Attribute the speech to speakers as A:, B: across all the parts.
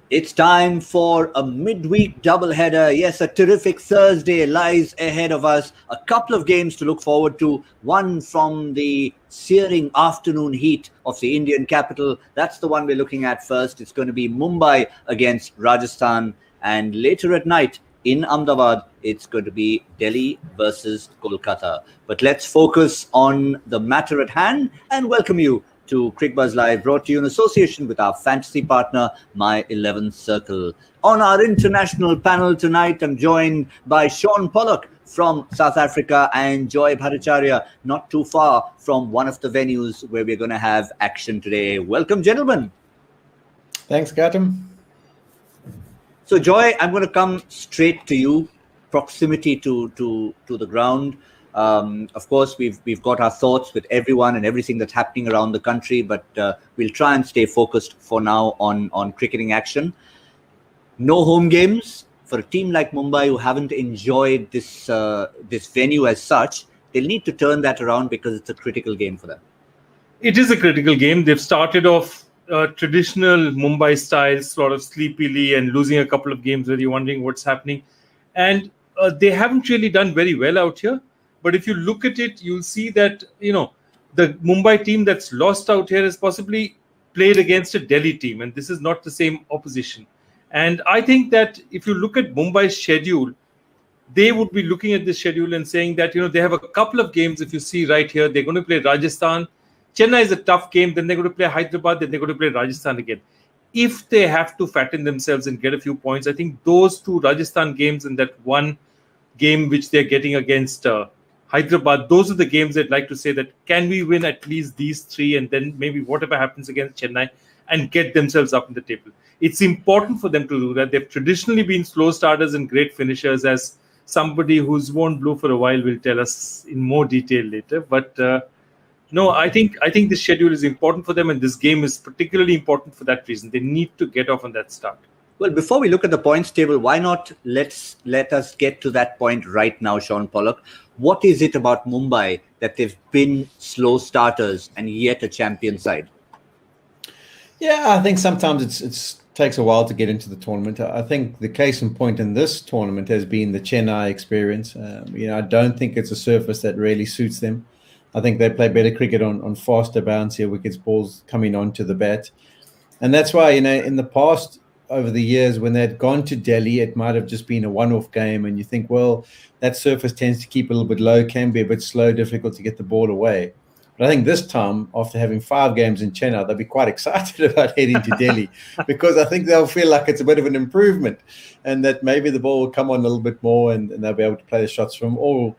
A: It's time for a midweek doubleheader. Yes, a terrific Thursday lies ahead of us. A couple of games to look forward to. One from the searing afternoon heat of the Indian capital. That's the one we're looking at first. It's going to be Mumbai against Rajasthan. And later at night in Ahmedabad, it's going to be Delhi versus Kolkata. But let's focus on the matter at hand and welcome you to Cricbuzz Live, brought to you in association with our fantasy partner, My 11th Circle. On our international panel tonight, I'm joined by Shaun Pollock from South Africa and Joy Bhattacharjya, not too far from one of the venues where we're going to have action today. Welcome, gentlemen.
B: Thanks, Gautam.
A: So, Joy, I'm going to come straight to you. Proximity to the ground. Of course, we've got our thoughts with everyone and everything that's happening around the country, but we'll try and stay focused for now on cricketing action. No home games for a team like Mumbai who haven't enjoyed this venue as such. They'll need to turn that around because it's a critical game for them.
C: It is a critical game. They've started off traditional Mumbai style, sort of sleepily, and losing a couple of games where you're wondering what's happening. And they haven't really done very well out here. But if you look at it, you'll see that, the Mumbai team that's lost out here has possibly played against a Delhi team. And this is not the same opposition. And I think that if you look at Mumbai's schedule, they would be looking at this schedule and saying that, they have a couple of games. If you see right here, they're going to play Rajasthan. Chennai is a tough game. Then they're going to play Hyderabad. Then they're going to play Rajasthan again. If they have to fatten themselves and get a few points, I think those two Rajasthan games and that one game which they're getting against Hyderabad, those are the games I'd like to say that can we win at least these three and then maybe whatever happens against Chennai and get themselves up in the table. It's important for them to do that. They've traditionally been slow starters and great finishers, as somebody who's worn blue for a while will tell us in more detail later. But no, I think this schedule is important for them, and this game is particularly important for that reason. They need to get off on that start.
A: Well, before we look at the points table, why not let us get to that point right now, Shaun Pollock. What is it about Mumbai that they've been slow starters and yet a champion side?
B: Yeah, I think sometimes it takes a while to get into the tournament. I think the case in point in this tournament has been the Chennai experience. I don't think it's a surface that really suits them. I think they play better cricket on faster bouncier wickets, balls coming onto the bat. And that's why, in the past, over the years, when they'd gone to Delhi, it might have just been a one-off game. And you think, well, that surface tends to keep a little bit low, can be a bit slow, difficult to get the ball away. But I think this time, after having 5 games in Chennai, they'll be quite excited about heading to Delhi because I think they'll feel like it's a bit of an improvement and that maybe the ball will come on a little bit more and they'll be able to play the shots from all.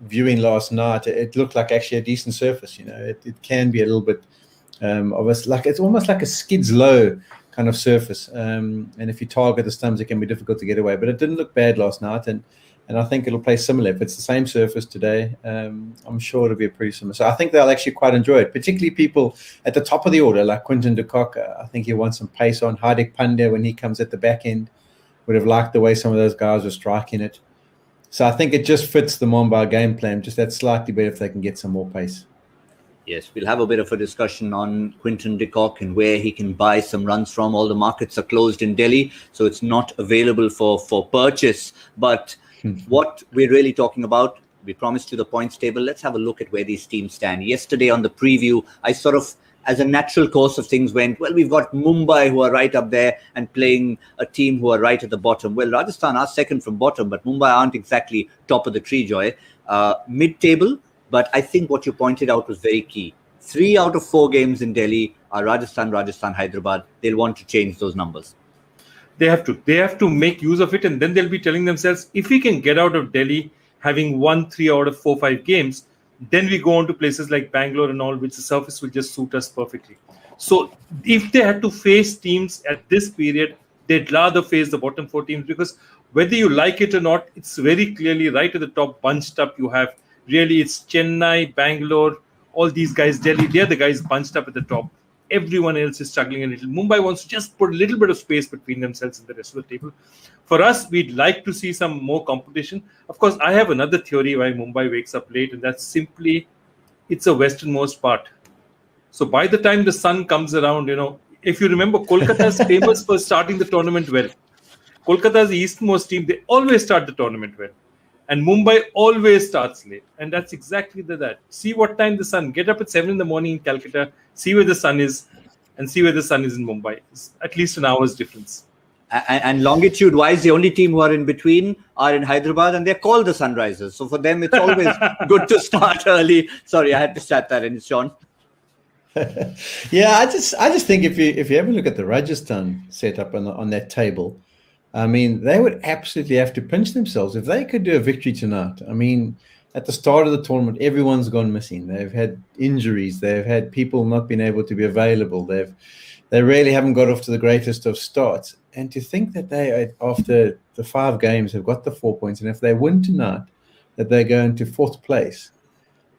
B: Viewing last night, it looked like actually a decent surface. It can be a little bit it's almost like a skids low kind of surface. And if you target the stumps, it can be difficult to get away. But it didn't look bad last night, and I think it'll play similar. If it's the same surface today, I'm sure it'll be a pretty similar. So I think they'll actually quite enjoy it, particularly people at the top of the order like Quinton, Decock. I think he'll want some pace on. Hardik Pandya, when he comes at the back end, would have liked the way some of those guys were striking it. So I think it just fits the Mumbai game plan, just that slightly better if they can get some more pace.
A: Yes, we'll have a bit of a discussion on Quinton de Kock and where he can buy some runs from. All the markets are closed in Delhi, so it's not available for purchase. But what we're really talking about, we promised you the points table. Let's have a look at where these teams stand. Yesterday on the preview, I sort of, as a natural course of things, went, well, we've got Mumbai who are right up there and playing a team who are right at the bottom. Well, Rajasthan are second from bottom, but Mumbai aren't exactly top of the tree, Joy. Mid-table, but I think what you pointed out was very key. 3 out of 4 games in Delhi are Rajasthan, Hyderabad. They'll want to change those numbers.
C: They have to. They have to make use of it, and then they'll be telling themselves, if we can get out of Delhi having won 3 out of 4-5 games, then we go on to places like Bangalore and all, which the surface will just suit us perfectly. So if they had to face teams at this period, they'd rather face the bottom 4 teams, because whether you like it or not, it's very clearly right at the top bunched up. You have really, it's Chennai, Bangalore, all these guys, Delhi, they're the guys bunched up at the top. Everyone else is struggling a little. Mumbai wants to just put a little bit of space between themselves and the rest of the table. For us, we'd like to see some more competition. Of course, I have another theory why Mumbai wakes up late, and that's simply it's a westernmost part. So by the time the sun comes around, If you remember, Kolkata is famous for starting the tournament well. Kolkata is the easternmost team. They always start the tournament well. And Mumbai always starts late. And that's exactly that. See what time the sun. Get up at 7 in the morning in Calcutta. See where the sun is. And see where the sun is in Mumbai. It's at least an hour's difference.
A: And longitude-wise, the only team who are in between are in Hyderabad, and they're called the Sunrisers. So for them, it's always good to start early. Sorry, I had to start that in, Shaun.
B: Yeah, I just think if you ever look at the Rajasthan setup on that table, I mean, they would absolutely have to pinch themselves if they could do a victory tonight. I mean, at the start of the tournament, everyone's gone missing. They've had injuries. They've had people not being able to be available. They really haven't got off to the greatest of starts. And to think that they, after the 5 games, have got the 4 points, and if they win tonight, that they go into 4th place,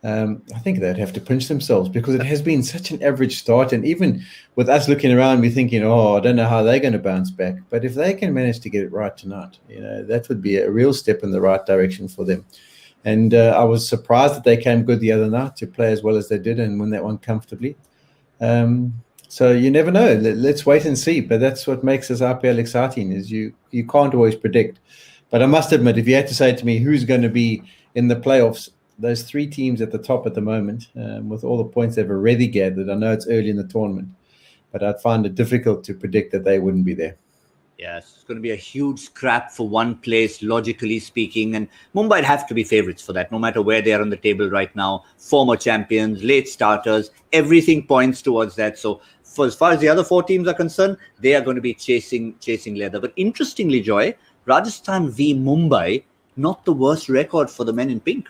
B: I think they'd have to pinch themselves, because it has been such an average start. And even with us looking around, we're thinking, I don't know how they're going to bounce back. But if they can manage to get it right tonight, that would be a real step in the right direction for them. And I was surprised that they came good the other night to play as well as they did and win that one comfortably. So you never know. Let's wait and see. But that's what makes this IPL exciting, is you can't always predict. But I must admit, if you had to say to me who's going to be in the playoffs, those 3 teams at the top at the moment, with all the points they've already gathered, I know it's early in the tournament, but I'd find it difficult to predict that they wouldn't be there.
A: Yes, it's going to be a huge scrap for one place, logically speaking. And Mumbai have to be favourites for that, no matter where they are on the table right now. Former champions, late starters, everything points towards that. So for as far as the other 4 teams are concerned, they are going to be chasing leather. But interestingly, Joy, Rajasthan v Mumbai, not the worst record for the men in pink.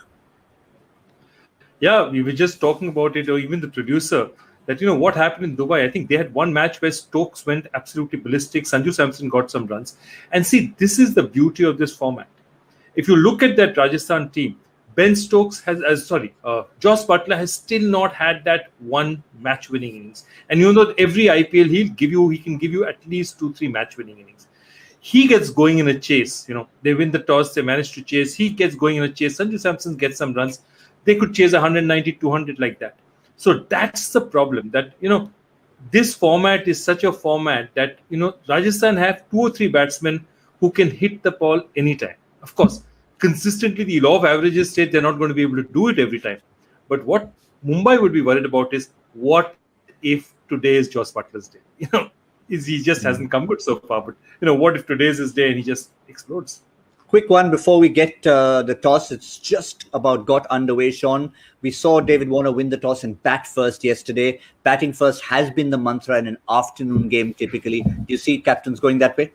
C: Yeah, we were just talking about it, or even the producer, that, what happened in Dubai. I think they had one match where Stokes went absolutely ballistic. Sanju Samson got some runs. And see, this is the beauty of this format. If you look at that Rajasthan team, Ben Stokes Joss Butler has still not had that one match-winning innings. And every IPL he can give you at least 2-3 match-winning innings. He gets going in a chase. They win the toss, they manage to chase. He gets going in a chase. Sanju Samson gets some runs. They could chase 190, 200 like that. So that's the problem, that, this format is such a format that, Rajasthan have 2 or 3 batsmen who can hit the ball anytime. Of course, consistently, the law of averages state they're not going to be able to do it every time. But what Mumbai would be worried about is, what if today is Joss Butler's day? He just hasn't come good so far. But, what if today's his day and he just explodes?
A: Quick one before we get the toss. It's just about got underway, Shaun. We saw David Warner win the toss and bat first yesterday. Batting first has been the mantra in an afternoon game typically. Do you see captains going that way?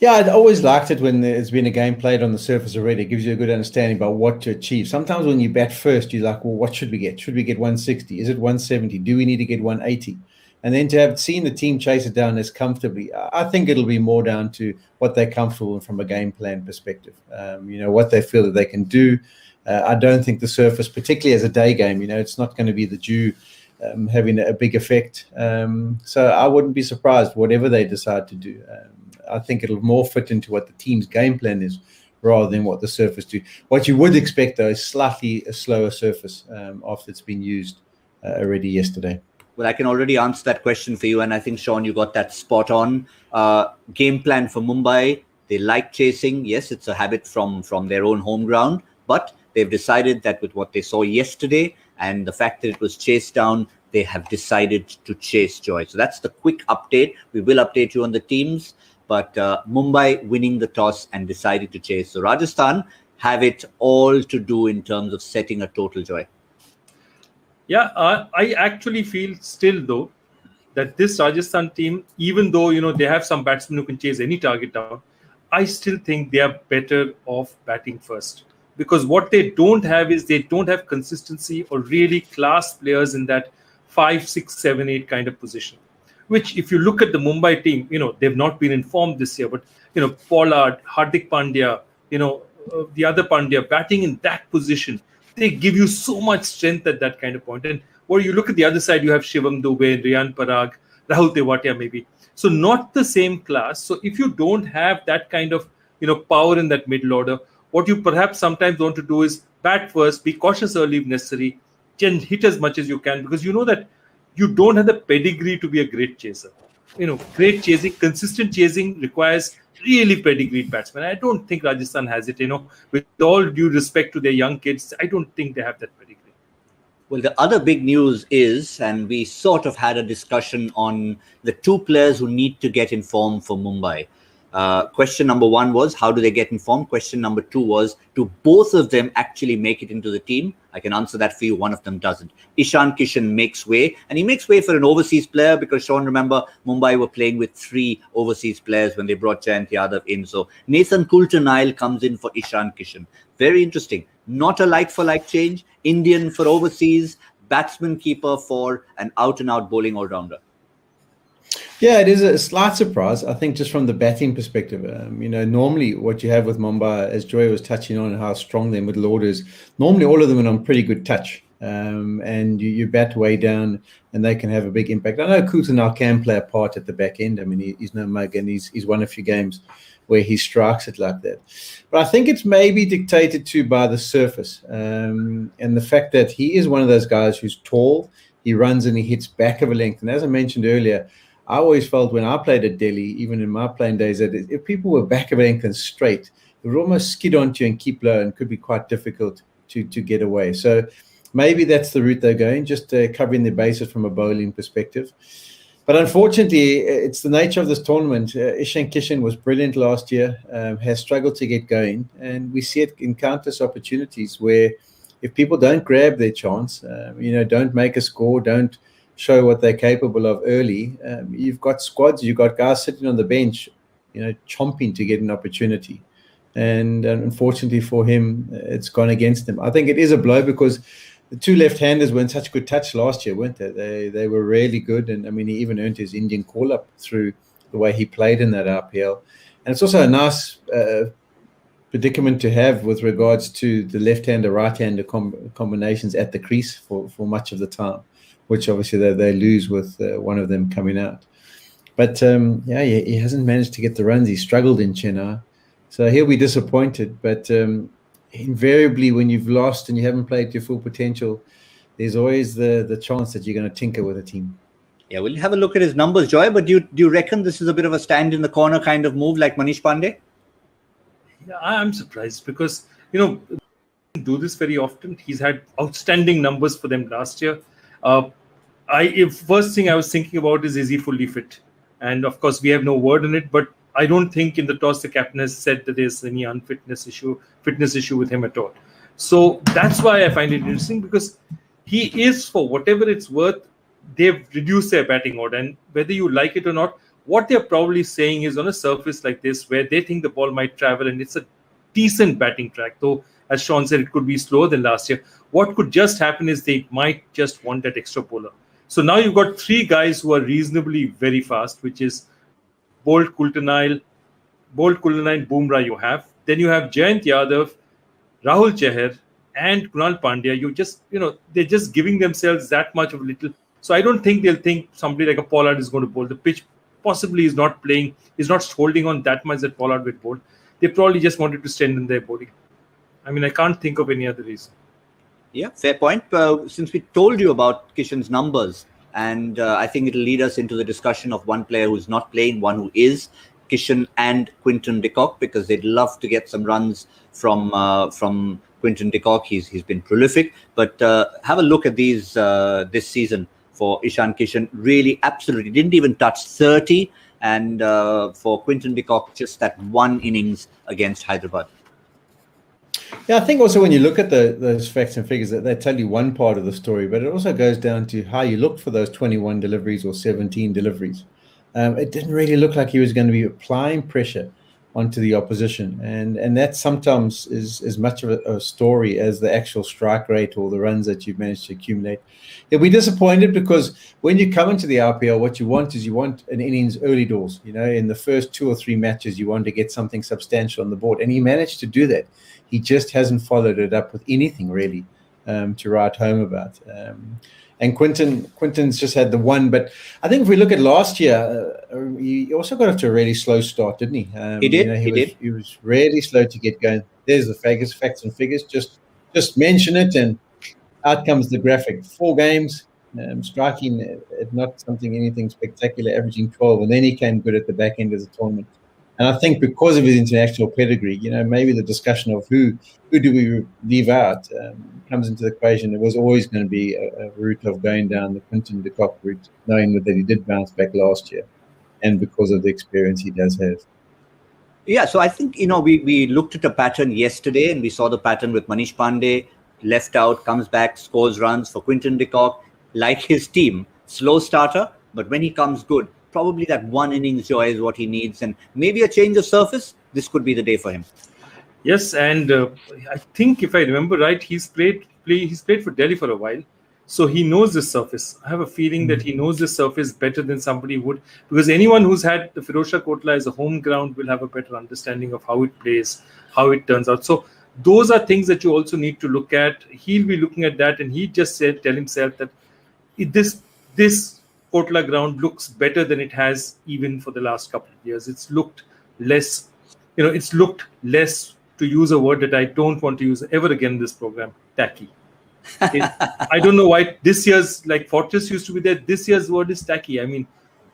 B: Yeah, I'd always liked it when there's been a game played on the surface already. It gives you a good understanding about what to achieve. Sometimes when you bat first, you're like, well, what should we get? Should we get 160? Is it 170? Do we need to get 180? And then to have seen the team chase it down as comfortably, I think it'll be more down to what they're comfortable in from a game plan perspective. What they feel that they can do. I don't think the surface, particularly as a day game, it's not going to be the dew having a big effect. So I wouldn't be surprised whatever they decide to do. I think it'll more fit into what the team's game plan is rather than what the surface do. What you would expect, though, is slightly a slower surface after it's been used already yesterday.
A: Well, I can already answer that question for you. And I think, Shaun, you got that spot on. Game plan for Mumbai. They like chasing. Yes, it's a habit from their own home ground. But they've decided that with what they saw yesterday and the fact that it was chased down, they have decided to chase, Joy. So that's the quick update. We will update you on the teams. But Mumbai winning the toss and decided to chase. So Rajasthan have it all to do in terms of setting a total, Joy.
C: Yeah, I actually feel still, though, that this Rajasthan team, even though, they have some batsmen who can chase any target down, I still think they are better off batting first. Because what they don't have is they don't have consistency or really class players in that 5, 6, 7, 8 kind of position. Which, if you look at the Mumbai team, they've not been informed this year. But, Pollard, Hardik Pandya, the other Pandya batting in that position, they give you so much strength at that kind of point. And when you look at the other side, you have Shivam Dubey, Riyan Parag, Rahul Tewatia maybe. So not the same class. So if you don't have that kind of power in that middle order, what you perhaps sometimes want to do is bat first, be cautious early if necessary, and hit as much as you can, because you know that you don't have the pedigree to be a great chaser. Great chasing, consistent chasing requires really pedigreed batsmen. I don't think Rajasthan has it. With all due respect to their young kids, I don't think they have that pedigree.
A: Well, the other big news is, and we sort of had a discussion on the two players who need to get in form for Mumbai. Question number one was, how do they get informed? Question number two was, do both of them actually make it into the team? I can answer that for you. One of them doesn't. Ishan Kishan makes way, and he makes way for an overseas player because, Shaun, remember, Mumbai were playing with 3 overseas players when they brought Jayant Yadav in. So Nathan Coulter-Nile comes in for Ishan Kishan. Very interesting. Not a like-for-like change. Indian for overseas, batsman keeper for an out-and-out bowling all-rounder.
B: Yeah, it is a slight surprise, I think, just from the batting perspective. Normally what you have with Mumbai, as Joy was touching on how strong their middle order is, normally all of them are on pretty good touch. And you bat way down and they can have a big impact. I know Quinton now can play a part at the back end. I mean, he's no mug and he's won a few games where he strikes it like that. But I think it's maybe dictated to by the surface and the fact that he is one of those guys who's tall, he runs and he hits back of a length. And as I mentioned earlier, I always felt when I played at Delhi, even in my playing days, that if people were back of a length and straight, it would almost skid onto you and keep low and could be quite difficult to get away. So maybe that's the route they're going, just covering their bases from a bowling perspective. But unfortunately, it's the nature of this tournament. Ishan Kishan was brilliant last year, has struggled to get going. And we see it in countless opportunities where if people don't grab their chance, don't make a score, don't show what they're capable of early, you've got squads, you've got guys sitting on the bench, chomping to get an opportunity. And unfortunately for him, it's gone against him. I think it is a blow because the 2 left-handers were in such good touch last year, weren't they? They were really good. And, I mean, he even earned his Indian call-up through the way he played in that RPL. And it's also a nice predicament to have with regards to the left-hander, right-hander combinations at the crease for much of the time, which obviously they lose with one of them coming out. But, he hasn't managed to get the runs. He struggled in Chennai. So he'll be disappointed. But invariably, when you've lost and you haven't played to your full potential, there's always the chance that you're going to tinker with a team.
A: Yeah, we'll have a look at his numbers, Joy. But do you reckon this is a bit of a stand in the corner kind of move like Manish Pandey?
C: Yeah, I'm surprised because, he doesn't do this very often. He's had outstanding numbers for them last year. First thing I was thinking about is he fully fit? And of course, we have no word on it, but I don't think in the toss the captain has said that there's any fitness issue with him at all. So that's why I find it interesting because he is, for whatever it's worth, they've reduced their batting order. And whether you like it or not, what they're probably saying is on a surface like this where they think the ball might travel and it's a decent batting track, though, as Shaun said, it could be slower than last year. What could just happen is they might just want that extra bowler. So now you've got 3 guys who are reasonably very fast, which is Bolt, Coulter-Nile, Bumrah you have. Then you have Jayant Yadav, Rahul Chahar, and Kunal Pandya. They're just giving themselves that much of a little. So I don't think they'll think somebody like a Pollard is going to bowl. The pitch possibly is not playing, is not holding on that much that Pollard will bowl. They probably just wanted to strengthen their bowling. I mean, I can't think of any other reason.
A: Yeah, fair point. Since we told you about Kishan's numbers, and I think it'll lead us into the discussion of one player who's not playing, one who is, Kishan and Quinton Decock, because they'd love to get some runs from Quinton Decock. He's been prolific. But have a look at these this season for Ishan Kishan. Really, absolutely didn't even touch 30. And for Quinton Decock, just that one innings against Hyderabad.
B: Yeah, I think also when you look at those facts and figures, that they tell you one part of the story, but it also goes down to how you look for those 21 deliveries or 17 deliveries. It didn't really look like he was going to be applying pressure onto the opposition. And that sometimes is as much of a story as the actual strike rate or the runs that you've managed to accumulate. You'll be disappointed because when you come into the RPL, what you want is an innings early doors. In the first 2 or 3 matches, you want to get something substantial on the board. And he managed to do that. He just hasn't followed it up with anything really to write home about. And Quinton's just had the one. But I think if we look at last year, he also got off to a really slow start, didn't he?
A: He did.
B: He was really slow to get going. There's the facts and figures. Just mention it and out comes the graphic. 4 games, striking not anything spectacular, averaging 12, and then he came good at the back end of the tournament. And I think because of his international pedigree, maybe the discussion of who do we leave out comes into the equation. It was always going to be a route of going down the Quinton Decock route, knowing that he did bounce back last year, and because of the experience he does have.
A: Yeah, so I think, we looked at a pattern yesterday, and we saw the pattern with Manish Pandey, left out, comes back, scores runs for Quinton Decock, like his team, slow starter, but when he comes good, probably that one innings joy is what he needs, and maybe a change of surface. This could be the day for him.
C: Yes, and I think if I remember right, he's played for Delhi for a while, so he knows this surface. I have a feeling that he knows this surface better than somebody would, because anyone who's had the Firozshah Kotla as a home ground will have a better understanding of how it plays, how it turns out. So those are things that you also need to look at. He'll be looking at that, and he just tell himself that this Kotla ground looks better than it has even for the last couple of years. It's looked less, to use a word that I don't want to use ever again in this program, tacky. I don't know why this year's, like Fortress used to be there, this year's word is tacky. I mean,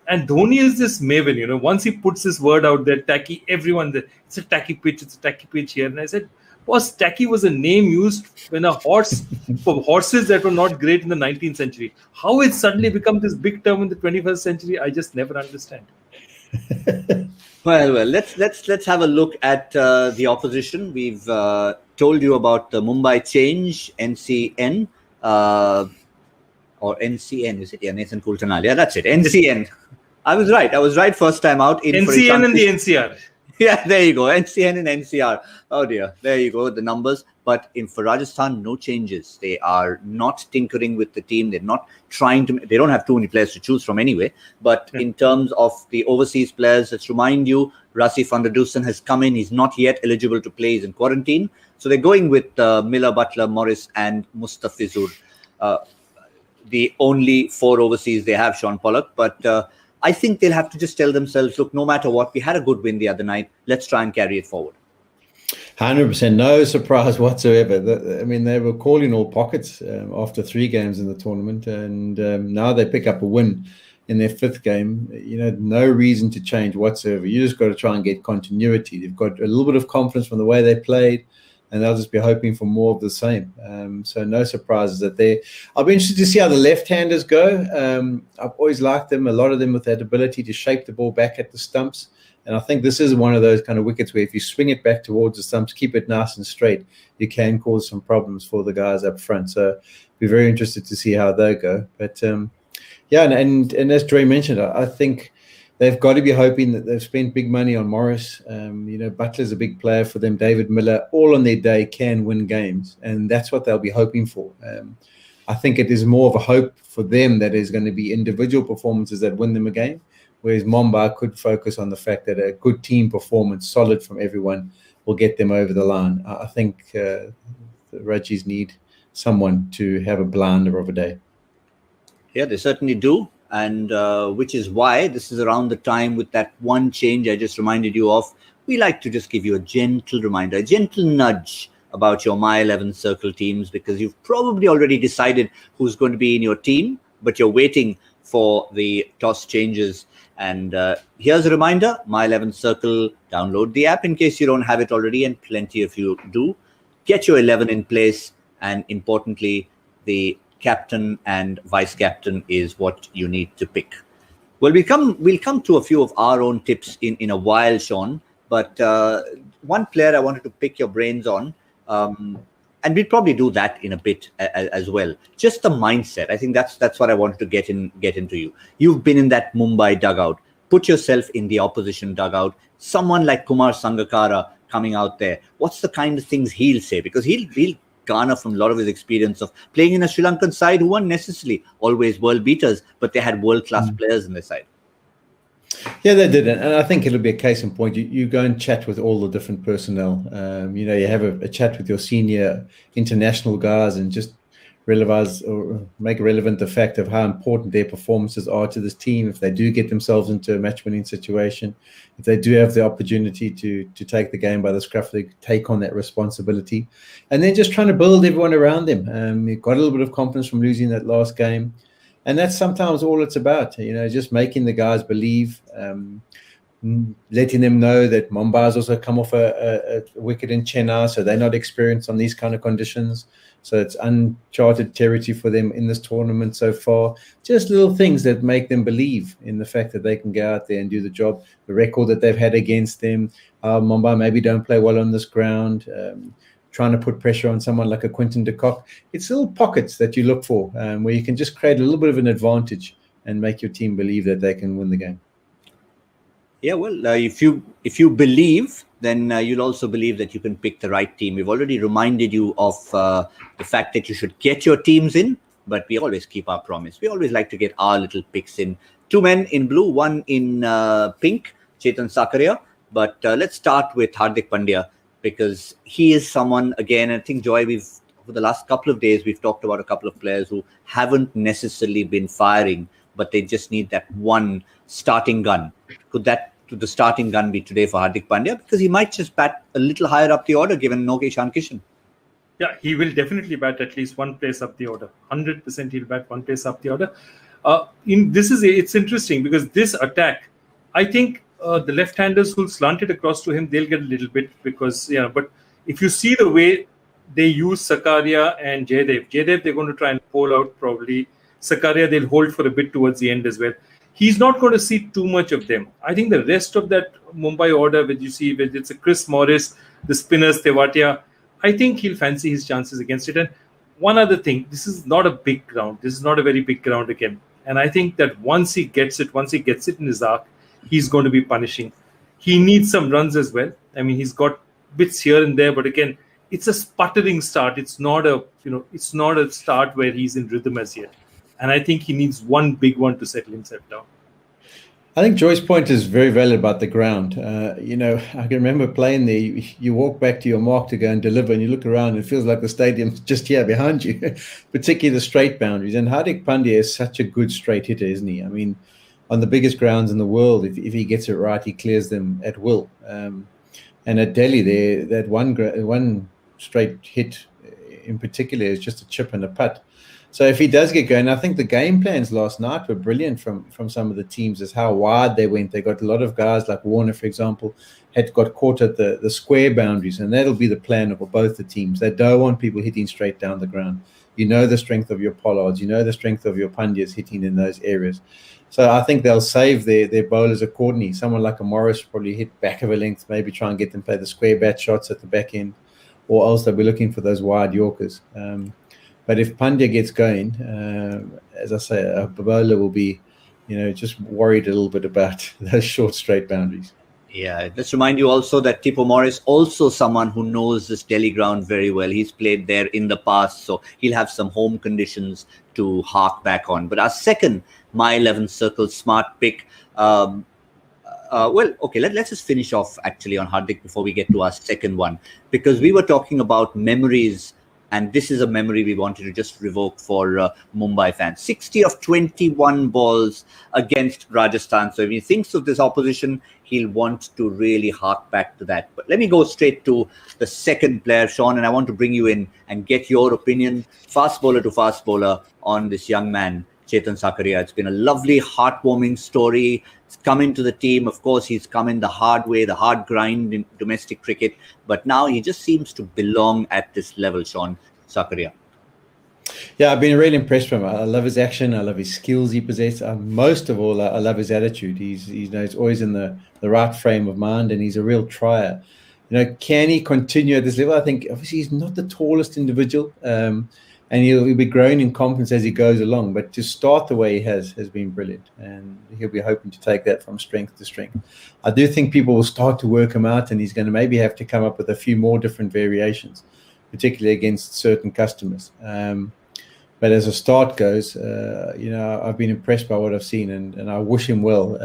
C: and Dhoni is this maven, once he puts this word out there, tacky, everyone there, it's a tacky pitch here. And I said, boss, tacky was a name used when a horse, for horses that were not great in the 19th century. How it suddenly become this big term in the 21st century, I just never understand.
A: Well, let's have a look at the opposition. We've told you about the Mumbai Change, NCN, or NCN, is it? Yeah, Nathan Kultanal. Yeah, that's it. NCN. I was right first time out.
C: NCN and the NCR.
A: Yeah, there you go. NCN and NCR. Oh dear, there you go, the numbers. But for Rajasthan, no changes. They are not tinkering with the team. They're not trying to. They don't have too many players to choose from anyway. But in terms of the overseas players, let's remind you, Rasif van der Dusen has come in. He's not yet eligible to play. He's in quarantine. So they're going with Miller, Butler, Morris, and Mustafizur. The only 4 overseas they have, Shaun Pollock. But I think they'll have to just tell themselves, look, no matter what, we had a good win the other night. Let's try and carry it forward.
B: 100%, no surprise whatsoever. They were calling all pockets after 3 games in the tournament, and now they pick up a win in their 5th game. No reason to change whatsoever. You just got to try and get continuity. They've got a little bit of confidence from the way they played, and they'll just be hoping for more of the same. So no surprises that there. I'll be interested to see how the left-handers go. I've always liked them, a lot of them with that ability to shape the ball back at the stumps. And I think this is one of those kind of wickets where if you swing it back towards the stumps, keep it nice and straight, you can cause some problems for the guys up front. So be very interested to see how they go. But and as Dre mentioned, I think they've got to be hoping that they've spent big money on Morris. Butler's a big player for them. David Miller, all on their day, can win games. And that's what they'll be hoping for. I think it is more of a hope for them that there's going to be individual performances that win them a game, whereas Mumbai could focus on the fact that a good team performance, solid from everyone, will get them over the line. I think the Rajis need someone to have a blinder of a day.
A: Yeah, they certainly do. And which is why this is around the time with that one change I just reminded you of. We like to just give you a gentle reminder, a gentle nudge about your My 11 Circle teams, because you've probably already decided who's going to be in your team, but you're waiting for the toss changes. And here's a reminder, My 11 Circle, download the app in case you don't have it already, and plenty of you do. Get your 11 in place, and importantly, the captain and vice captain is what you need to pick. Well, we'll come to a few of our own tips in a while, Shaun. But one player I wanted to pick your brains on, and we'll probably do that in a bit as well. Just the mindset. I think that's what I wanted to get into you. You've been in that Mumbai dugout. Put yourself in the opposition dugout. Someone like Kumar Sangakkara coming out there. What's the kind of things he'll say? Because he'll garner from a lot of his experience of playing in a Sri Lankan side who weren't necessarily always world beaters, but they had world-class players in their side.
B: Yeah, they did. And I think it'll be a case in point. You go and chat with all the different personnel. You have a chat with your senior international guys and just realize or make relevant the fact of how important their performances are to this team. If they do get themselves into a match-winning situation, if they do have the opportunity to take the game by the scruff, they take on that responsibility. And then just trying to build everyone around them. You've got a little bit of confidence from losing that last game. And that's sometimes all it's about, just making the guys believe, letting them know that Mumbai's also come off a wicket in Chennai, so they're not experienced on these kind of conditions. So it's uncharted territory for them in this tournament so far. Just little things that make them believe in the fact that they can go out there and do the job. The record that they've had against them, Mumbai maybe don't play well on this ground, trying to put pressure on someone like a Quinton Decock. It's little pockets that you look for where you can just create a little bit of an advantage and make your team believe that they can win the game.
A: Yeah, well, if you believe, then you'll also believe that you can pick the right team. We've already reminded you of the fact that you should get your teams in, but we always keep our promise. We always like to get our little picks in. 2 men in blue, 1 in pink, Chetan Sakaria. But let's start with Hardik Pandya, because he is someone, again, I think, Joy, over the last couple of days, we've talked about a couple of players who haven't necessarily been firing, but they just need that one starting gun. Could the starting gun be today for Hardik Pandya? Because he might just bat a little higher up the order, given no Ishan Kishan.
C: Yeah, he will definitely bat at least one place up the order. 100% he'll bat one place up the order. It's interesting because this attack, I think the left-handers who'll slant it across to him, they'll get a little bit because, but if you see the way they use Sakaria and Jaydev, they're going to try and pull out probably. Sakaria, they'll hold for a bit towards the end as well. He's not going to see too much of them. I think the rest of that Mumbai order, which you see, whether it's a Chris Morris, the spinners, Tewatia, I think he'll fancy his chances against it. And one other thing, this is not a big ground. This is not a very big ground again. And I think that once he gets it in his arc, he's going to be punishing. He needs some runs as well. I mean, he's got bits here and there, but again, it's a sputtering start. It's not a start where he's in rhythm as yet. And I think he needs one big one to settle himself down.
B: I think Joy's point is very valid about the ground. I can remember playing there. You walk back to your mark to go and deliver, and you look around, and it feels like the stadium's just here behind you, particularly the straight boundaries. And Hardik Pandya is such a good straight hitter, isn't he? I mean, on the biggest grounds in the world, if he gets it right, he clears them at will. And at Delhi, there, that one straight hit in particular is just a chip and a putt. So if he does get going, I think the game plans last night were brilliant from some of the teams as how wide they went. They got a lot of guys like Warner, for example, had got caught at the square boundaries, and that'll be the plan of both the teams. They don't want people hitting straight down the ground. You know the strength of your Pollards, you know the strength of your Pandyas hitting in those areas. So I think they'll save their bowlers accordingly. Someone like a Morris probably hit back of a length, maybe try and get them play the square bat shots at the back end, or else they'll be looking for those wide Yorkers. But if Pandya gets going, as I say, a bowler will be, just worried a little bit about those short straight boundaries.
A: Yeah, let's remind you also that Tipo Morris, also someone who knows this Delhi ground very well. He's played there in the past, so he'll have some home conditions to hark back on. But our second My 11 Circle smart pick, let's just finish off actually on Hardik before we get to our second one, because we were talking about memories. And this is a memory we wanted to just revoke for Mumbai fans. 60 of 21 balls against Rajasthan. So if he thinks of this opposition, he'll want to really hark back to that. But let me go straight to the second player, Shaun, and I want to bring you in and get your opinion, fast bowler to fast bowler, on this young man, Chetan Sakaria. It's been a lovely, heartwarming story. He's come into the team. Of course, he's come in the hard way, the hard grind in domestic cricket. But now he just seems to belong at this level, Shaun Sakaria.
B: Yeah, I've been really impressed with him. I love his action. I love his skills he possesses. Most of all, I love his attitude. He's always in the right frame of mind, and he's a real trier. Can he continue at this level? I think obviously he's not the tallest individual. And he'll be growing in confidence as he goes along. But to start the way he has been brilliant. And he'll be hoping to take that from strength to strength. I do think people will start to work him out, and he's going to maybe have to come up with a few more different variations, particularly against certain customers. But as a start goes, I've been impressed by what I've seen, and I wish him well.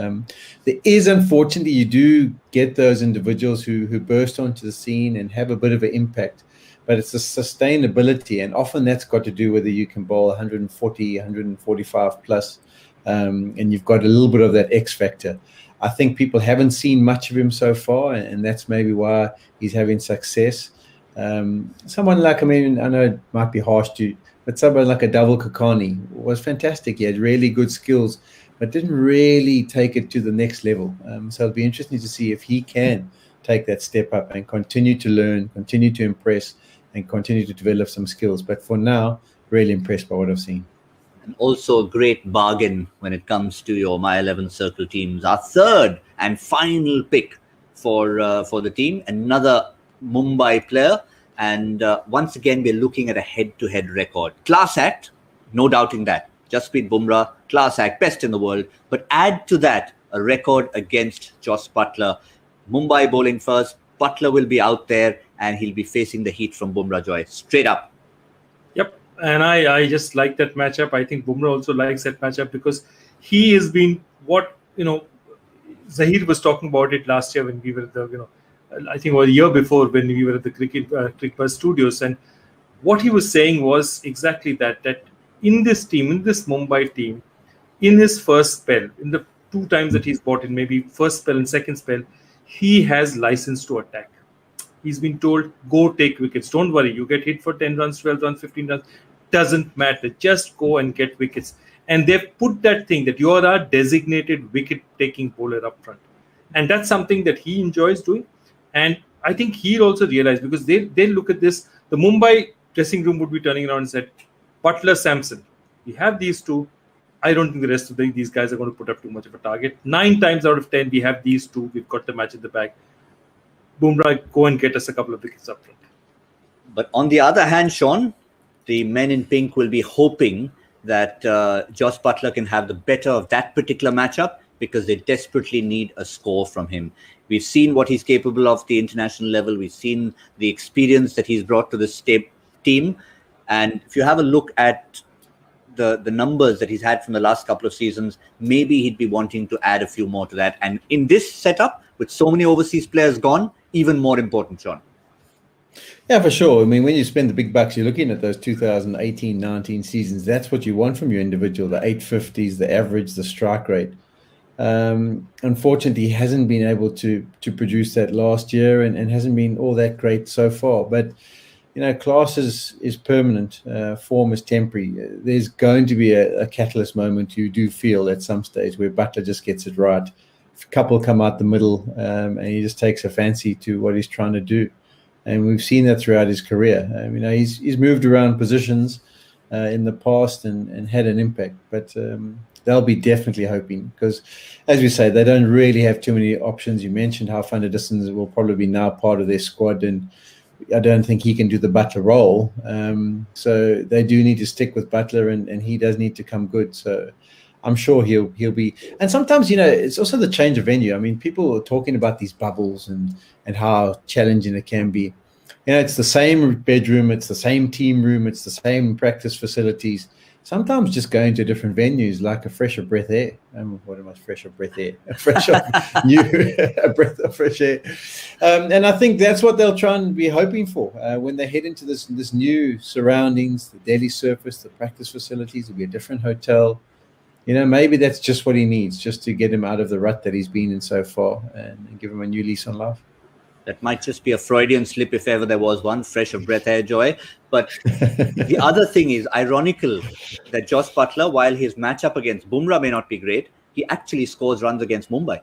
B: There is, unfortunately, you do get those individuals who burst onto the scene and have a bit of an impact. But it's the sustainability, and often that's got to do whether you can bowl 140, 145 plus, and you've got a little bit of that X factor. I think people haven't seen much of him so far, and that's maybe why he's having success. Someone like, I know it might be harsh to But someone like a double Kakani was fantastic. He had really good skills, but didn't really take it to the next level. So it'll be interesting to see if he can take that step up and continue to learn, continue to impress, and continue to develop some skills. But for now, really impressed by what I've seen.
A: And also a great bargain when it comes to your My 11 Circle teams. Our third and final pick for the team, another Mumbai player. And once again, we're looking at a head-to-head record. Class act, no doubting that. Jasprit Bumrah, class act, best in the world. But add to that a record against Jos Buttler. Mumbai bowling first. Buttler will be out there and he'll be facing the heat from Bumrah Joy. Straight up.
C: Yep. And I just like that matchup. I think Bumrah also likes that matchup because he has been what, Zahir was talking about it last year when we were at the, I think a year before when we were at the Cricbuzz studios. And what he was saying was exactly that in this team, in this Mumbai team, in his first spell, in the 2 times that he's bought in, maybe first spell and second spell, he has license to attack. He's been told, go take wickets. Don't worry, you get hit for 10 runs, 12 runs, 15 runs. Doesn't matter. Just go and get wickets. And they've put that thing that you are a designated wicket-taking bowler up front. And that's something that he enjoys doing. And I think he'll also realize, because they'll look at this, the Mumbai dressing room would be turning around and said, Buttler, Samson, we have these two. I don't think the rest of these guys are going to put up too much of a target. 9 times out of 10, we have these two. We've got the match in the bag. Bumrah, go and get us a couple of wickets up front.
A: But on the other hand, Shaun, the men in pink will be hoping that Jos Buttler can have the better of that particular matchup because they desperately need a score from him. We've seen what he's capable of at the international level. We've seen the experience that he's brought to this team. And if you have a look at the numbers that he's had from the last couple of seasons, maybe he'd be wanting to add a few more to that. And in this setup, with so many overseas players gone, even more important, Shaun.
B: Yeah, for sure. I mean, when you spend the big bucks, you're looking at those 2018-19 seasons. That's what you want from your individual, the 850s, the average, the strike rate. Unfortunately, he hasn't been able to produce that last year and hasn't been all that great so far. But, class is permanent. Form is temporary. There's going to be a catalyst moment, you do feel, at some stage where Buttler just gets it right. A couple come out the middle and he just takes a fancy to what he's trying to do. And we've seen that throughout his career. He's moved around positions in the past and had an impact. But they'll be definitely hoping because, as we say, they don't really have too many options. You mentioned how Van der Dussen will probably be now part of their squad, and I don't think he can do the Buttler role. So they do need to stick with Buttler, and he does need to come good. So I'm sure he'll be. And sometimes, it's also the change of venue. I mean, people are talking about these bubbles and how challenging it can be. It's the same bedroom, it's the same team room, it's the same practice facilities. Sometimes just going to different venues, like a fresher breath air. What am I? Fresher breath air. A breath of fresh air. And I think that's what they'll try and be hoping for when they head into this new surroundings, the Delhi surface, the practice facilities. It'll be a different hotel. Maybe that's just what he needs, just to get him out of the rut that he's been in so far and give him a new lease on life.
A: That might just be a Freudian slip if ever there was one, fresh of breath air, Joy. But the other thing is ironical that Jos Buttler, while his matchup against Bumrah may not be great, he actually scores runs against Mumbai.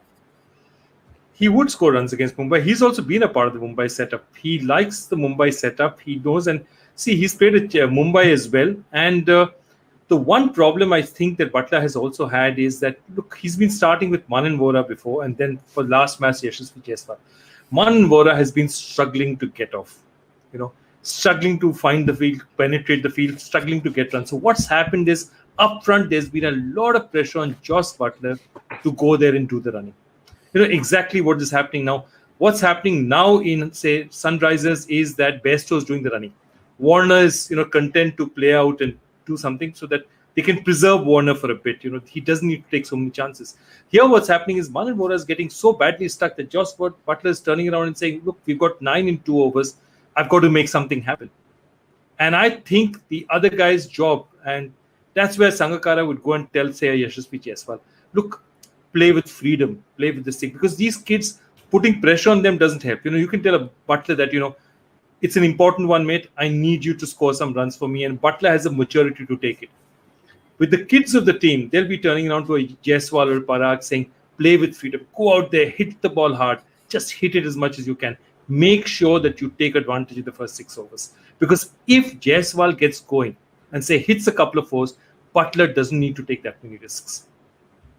C: He would score runs against Mumbai. He's also been a part of the Mumbai setup. He likes the Mumbai setup. He knows, and see, he's played at Mumbai as well. And the one problem I think that Buttler has also had is that, look, he's been starting with Manan Vora before, and then for last match, Yashasvi Jaiswal. Manan Vora has been struggling to get off, struggling to find the field, penetrate the field, struggling to get runs. So what's happened is up front, there's been a lot of pressure on Jos Buttler to go there and do the running. Exactly what is happening now. What's happening now in, say, Sunrisers is that Bairstow is doing the running. Warner is, content to play out and do something so that they can preserve Warner for a bit. He doesn't need to take so many chances. Here, what's happening is Manan Vora is getting so badly stuck that Jos Buttler is turning around and saying, look, we've got 9 in 2 overs. I've got to make something happen. And I think the other guy's job, and that's where Sangakkara would go and tell, say, Yashasvi Jaiswal, look, play with freedom, play with this thing. Because these kids, putting pressure on them doesn't help. You can tell a Buttler that, it's an important one, mate. I need you to score some runs for me. And Butler has the maturity to take it. With the kids of the team, they'll be turning around to a Jaiswal or Parag saying, play with freedom, go out there, hit the ball hard, just hit it as much as you can. Make sure that you take advantage of the first 6 overs. Because if Jaiswal gets going and say hits a couple of fours, Butler doesn't need to take that many risks.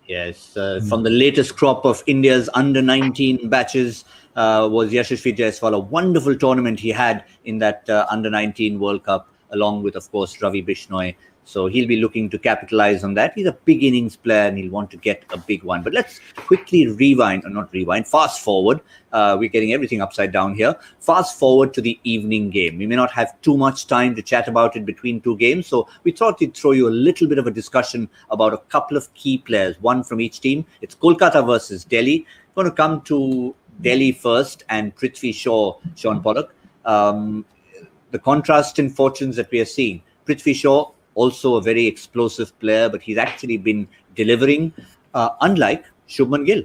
A: Yes, from the latest crop of India's under-19 batches was Yashasvi Jaiswal. A wonderful tournament he had in that under-19 World Cup, along with, of course, Ravi Bishnoi. So he'll be looking to capitalize on that. He's a big innings player and he'll want to get a big one. But let's quickly fast forward. We're getting everything upside down here. Fast forward to the evening game. We may not have too much time to chat about it between 2 games. So we thought we'd throw you a little bit of a discussion about a couple of key players, one from each team. It's Kolkata versus Delhi. I'm going to come to Delhi first and Prithvi Shaw, Shaun Pollock. The contrast in fortunes that we are seeing. Prithvi Shaw, also a very explosive player, but he's actually been delivering, unlike Shubman Gill.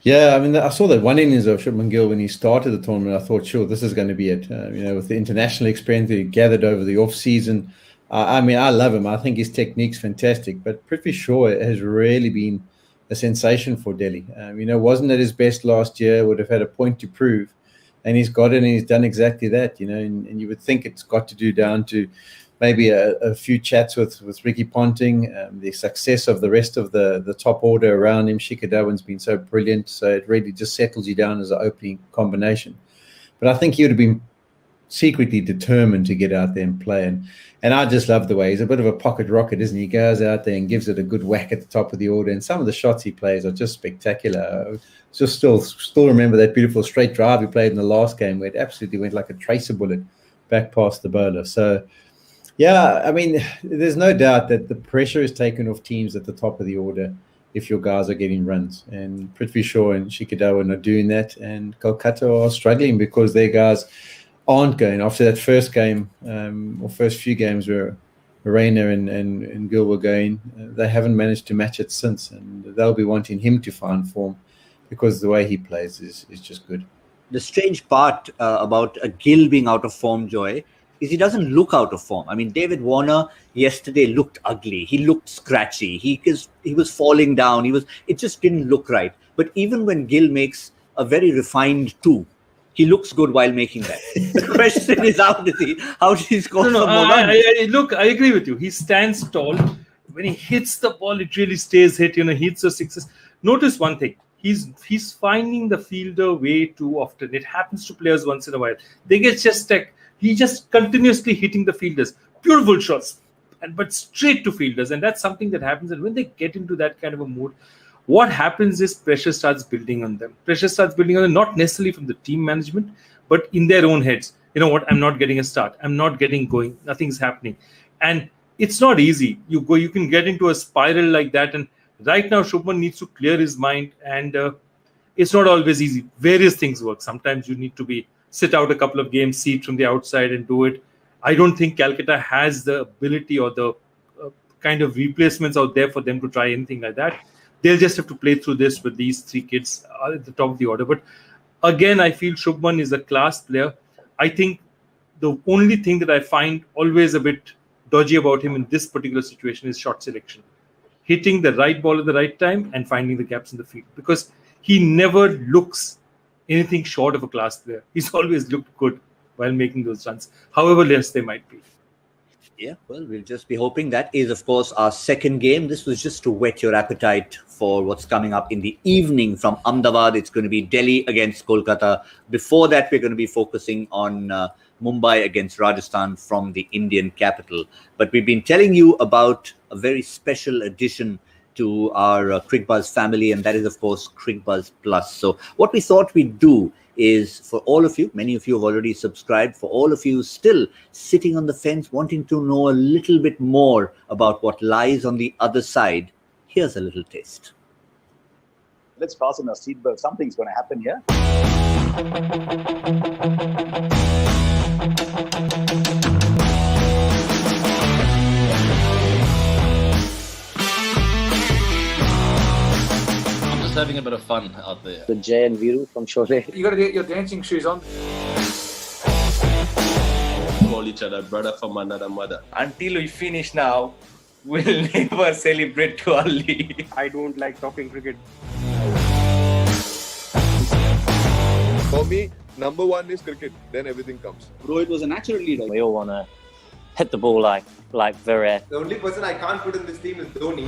B: Yeah, I mean, I saw that one innings of Shubman Gill when he started the tournament. I thought, sure, this is going to be it. With the international experience that he gathered over the off-season. I love him. I think his technique's fantastic. But Prithvi Shaw has really been a sensation for Delhi. Wasn't at his best last year, would have had a point to prove. And he's got it and he's done exactly that, and you would think it's got to do down to maybe a few chats with Ricky Ponting, the success of the rest of the top order around him. Shikhar Dhawan's been so brilliant, so it really just settles you down as an opening combination. But I think he would have been secretly determined to get out there and play. And I just love the way he's a bit of a pocket rocket, isn't he? He goes out there and gives it a good whack at the top of the order. And some of the shots he plays are just spectacular. Just still remember that beautiful straight drive he played in the last game where it absolutely went like a tracer bullet back past the bowler. So, yeah, there's no doubt that the pressure is taken off teams at the top of the order if your guys are getting runs. And Prithvi Shaw and Shikhar Dhawan are doing that. And Kolkata are struggling because their guys aren't going. After that first game, or first few games where Raina and Gill were going, they haven't managed to match it since. And they'll be wanting him to find form because the way he plays is just good.
A: The strange part about Gill being out of form, Joy, is he doesn't look out of form. David Warner yesterday looked ugly. He looked scratchy. He was falling down. It just didn't look right. But even when Gill makes a very refined 2, he looks good while making that. The question is, how does he score some more runs?
C: I agree with you. He stands tall. When he hits the ball, it really stays hit. He hits the sixes. Notice one thing. He's finding the fielder way too often. It happens to players once in a while. They get just stuck. He just continuously hitting the fielders. Beautiful shots, but straight to fielders. And that's something that happens. And when they get into that kind of a mood, what happens is pressure starts building on them. Not necessarily from the team management, but in their own heads. You know what? I'm not getting a start. I'm not getting going. Nothing's happening. And it's not easy. You can get into a spiral like that. And right now, Shubman needs to clear his mind. And it's not always easy. Various things work. Sometimes you need to sit out a couple of games, see it from the outside and do it. I don't think Calcutta has the ability or the kind of replacements out there for them to try anything like that. They'll just have to play through this with these 3 kids at the top of the order. But again, I feel Shubman is a class player. I think the only thing that I find always a bit dodgy about him in this particular situation is shot selection. Hitting the right ball at the right time and finding the gaps in the field. Because he never looks anything short of a class player. He's always looked good while making those runs, however less they might be.
A: Yeah, well, we'll just be hoping. That is, of course, our second game. This was just to whet your appetite for what's coming up in the evening from Ahmedabad. It's going to be Delhi against Kolkata. Before that, we're going to be focusing on Mumbai against Rajasthan from the Indian capital. But we've been telling you about a very special addition to our Cricbuzz family, and that is, of course, Cricbuzz Plus. So what we thought we'd do is, for all of you, many of you have already subscribed, for all of you still sitting on the fence, wanting to know a little bit more about what lies on the other side, here's a little taste.
D: Let's fasten our seatbelt. Something's going to happen here.
E: Having a bit of fun out there.
F: The Jay and Viru from Sholay.
G: You got to get your dancing shoes on.
E: call each other brother from another mother.
F: Until we finish now, we'll never celebrate too early.
G: I don't like talking cricket.
H: For me, number one is cricket, then everything comes.
D: Rohit was a natural leader.
I: We all want to hit the ball like Virat.
J: The only person I can't put in this team is Dhoni.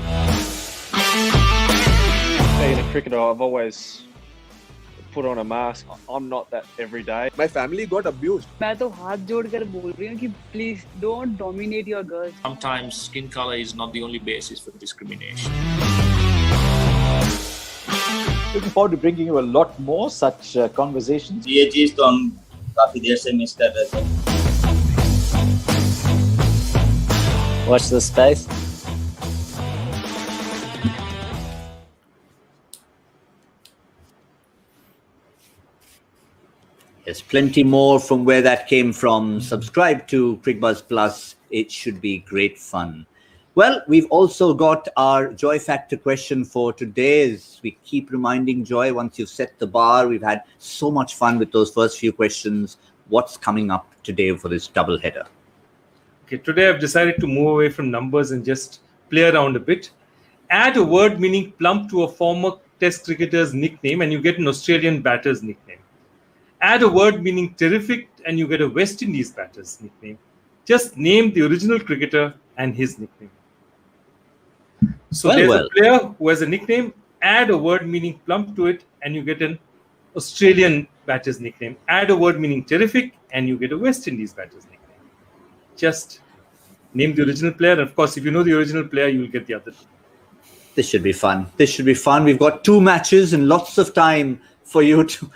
G: Being a cricketer, I've always put on a mask. I'm not that every day.
H: My family got abused.
K: मैं तो हाथ जोड़कर बोल रही हूँ कि please don't dominate your girls.
L: Sometimes skin color is not the only basis for discrimination.
D: Looking forward to bringing you a lot more such conversations.
M: ये चीज तो हम काफी देर से मिस कर रहे थे.
I: Watch this space.
A: There's plenty more from where that came from. Subscribe to Cricbuzz Plus. It should be great fun. Well, we've also got our Joy Factor question for today. As we keep reminding Joy, once you've set the bar, we've had so much fun with those first few questions. What's coming up today for this double header?
C: Okay, today I've decided to move away from numbers and just play around a bit. Add a word meaning plump to a former Test cricketer's nickname and you get an Australian batter's nickname. Add a word meaning terrific and you get a West Indies batter's nickname. Just name the original cricketer and his nickname. So there's a player who has a nickname. Add a word meaning plump to it and you get an Australian batter's nickname. Add a word meaning terrific and you get a West Indies batter's nickname. Just name the original player. And of course, if you know the original player, you will get the other.
A: This should be fun. This should be fun. We've got 2 matches and lots of time for you to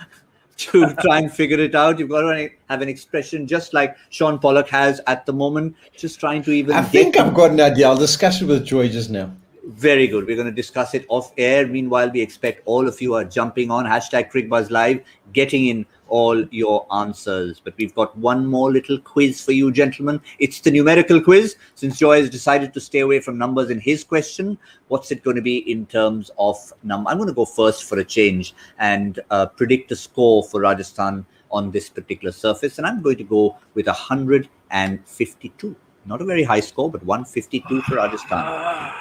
A: try and figure it out. You've got to have an expression just like Shaun Pollock has at the moment, just trying to even...
B: I think I've got an idea. I'll discuss it with Joy just now.
A: Very good. We're going to discuss it off air. Meanwhile, we expect all of you are jumping on #Cricbuzz Live, getting in all your answers. But we've got one more little quiz for you, gentlemen. It's the numerical quiz. Since Joy has decided to stay away from numbers in his question, what's it going to be in terms of number? I'm going to go first for a change and predict a score for Rajasthan on this particular surface. And I'm going to go with 152. Not a very high score, but 152 for Rajasthan.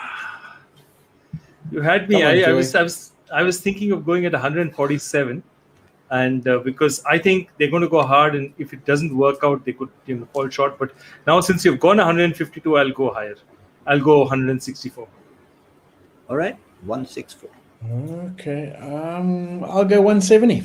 C: You had me. I was thinking of going at 147, and because I think they're going to go hard, and if it doesn't work out, they could fall short. But now, since you've gone 152, I'll go higher. I'll go 164.
A: All right, 164.
B: Okay, I'll go 170.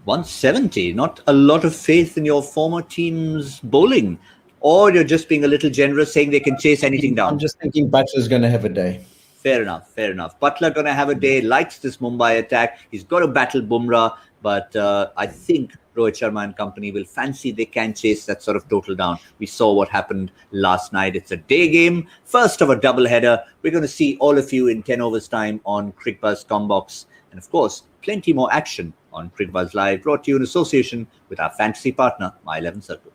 A: 170. Not a lot of faith in your former team's bowling, or you're just being a little generous, saying they can chase anything down.
B: I'm just thinking Butler's going to have a day.
A: Fair enough, fair enough. Butler going to have a day, likes this Mumbai attack. He's got to battle Bumrah, but I think Rohit Sharma and company will fancy they can chase that sort of total down. We saw what happened last night. It's a day game, first of a double header. We're going to see all of you in 10 overs time on Cricbuzz Combox. And of course, plenty more action on Cricbuzz Live, brought to you in association with our fantasy partner, My 11 Circle.